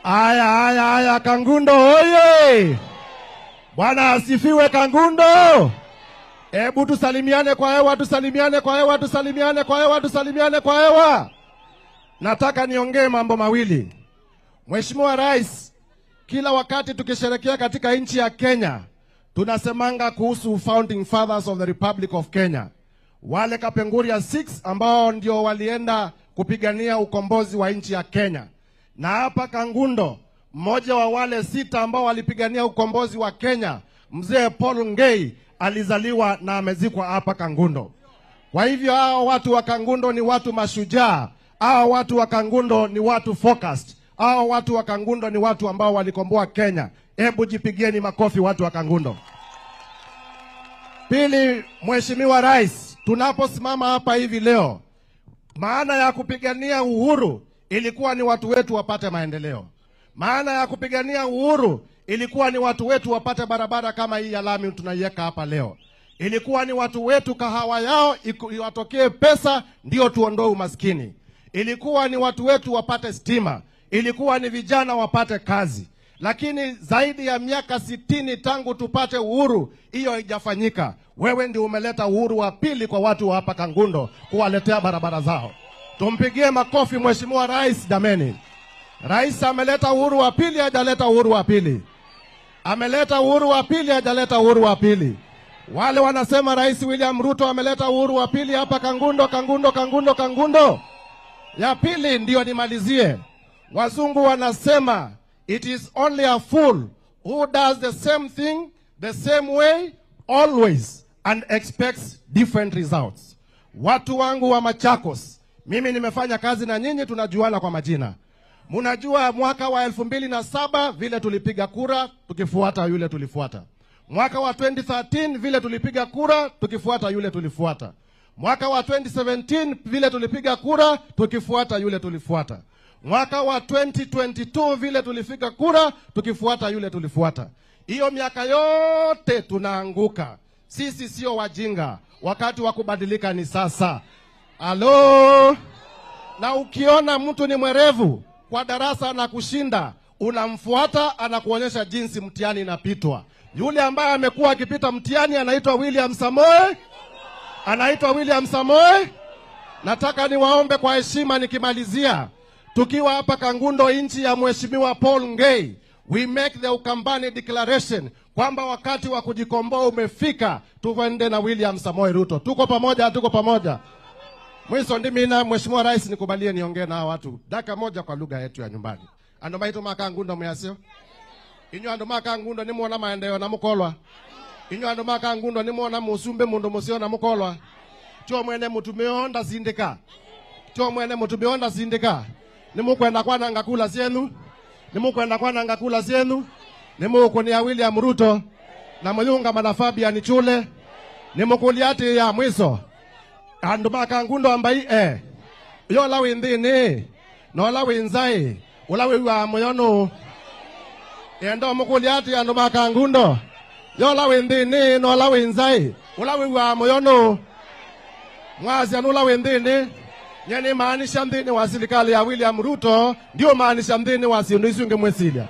Aya, Kangundo oye! Bwana asifiwe Kangundo! Hebu tusalimiane kwa hewa, tusalimiane kwa hewa, tusalimiane kwa hewa, tusalimiane kwa hewa. Nataka niongee mambo mawili. Mheshimiwa Rais, kila wakati tukisherehekea katika nchi ya Kenya, tunasemanga kuhusu founding fathers of the Republic of Kenya. Wale Kapenguria 6 ambao ndio walienda kupigania ukombozi wa nchi ya Kenya. Na hapa Kangundo, mmoja wa wale 6 ambao walipigania ukombozi wa Kenya, mzee Paul Ngei, alizaliwa na amezikwa hapa Kangundo. Kwa hivyo hao watu wa Kangundo ni watu mashujaa, hao watu wa Kangundo ni watu focused, hao watu wa Kangundo ni watu ambao walikomboa Kenya. Hebu jipigieni makofi watu wa Kangundo. Pili, Mheshimiwa Rais, tunaposimama hapa hivi leo, maana ya kupigania uhuru ilikuwa ni watu wetu wapate maendeleo. Maana ya kupigania uhuru ilikuwa ni watu wetu wapate barabara kama hii ya lami tunaiweka hapa leo. Ilikuwa ni watu wetu kahawa yao iwatokee pesa ndio tuondoe umaskini. Ilikuwa ni watu wetu wapate stima. Ilikuwa ni vijana wapate kazi. Lakini zaidi ya miaka 60 tangu tupate uhuru, hiyo haijafanyika. Wewe ndio umeleta uhuru wa pili kwa watu wa hapa Kangundo, kuwaletea barabara zao. Tumpigie makofi Mheshimiwa Rais dameni. Rais ameleta uhuru wa pili, hajaleta uhuru wa pili. Ameleta uhuru wa pili, hajaleta uhuru wa pili. Wale wanasema Rais William Ruto ameleta uhuru wa pili hapa Kangundo. Ya pili ndio nimalizie. Wazungu wanasema it is only a fool who does the same thing the same way always and expects different results. Watu wangu wa Machakos, mimi nimefanya kazi na nyinyi, tunajuana kwa majina. Munajua mwaka wa 2007 vile tulipiga kura tukifuata yule tulifuata. Mwaka wa 2013 vile tulipiga kura tukifuata yule tulifuata. Mwaka wa 2017 vile tulipiga kura tukifuata yule tulifuata. Mwaka wa 2022 vile tulipiga kura tukifuata yule tulifuata. Hiyo miaka yote tunaanguka. Sisi sio wajinga. Wakati wa kubadilika ni sasa. Halo? Na ukiona mtu ni mwerevu kwa darasa na kushinda, unamfuata, anakuonyesha jinsi mtihani inapitwa. Yule ambaye amekuwa akipita mtihani anaitwa William Samoei. Anaitwa William Samoei. Nataka niwaombe kwa heshima nikimalizia. Tukiwa hapa Kangundo nchi ya Mheshimiwa Paul Ngei, we make the Ukambani Declaration kwamba wakati wa kujikomboa umefika, tuende na William Samoei Ruto. Tuko pamoja, tuko pamoja. Mwiso ndimi na Mheshimiwa Rais nikubalie niongee na watu dakika moja kwa lugha yetu ya nyumbani. Ando maito Makangundo mwasio. Inyo ando Makangundo ni muona maendeleo na mukolwa. Inyo ando Makangundo ni muona musumbe mundu musio na mukolwa. Cho mwene mutumeonda sindika. Cho mwene mutumeonda sindika. Nimukwenda kwa ngakula zenu. Nimukwenda kwa ngakula zenu. Nimuko ya William Ruto na Muyunga Manafabia ni chule. Nimukuliati ya mwiso. Andu Makangundo ambai yola windini nola winzai ulawi wa moyono endo mukuliati andu Makangundo yola windini nola winzai ulawi wa moyono mwazi anula windini nyeni maanisha mdini wa serikali ya William Ruto ndio maanisha mdini wa Sindu Isunge Mwesilia.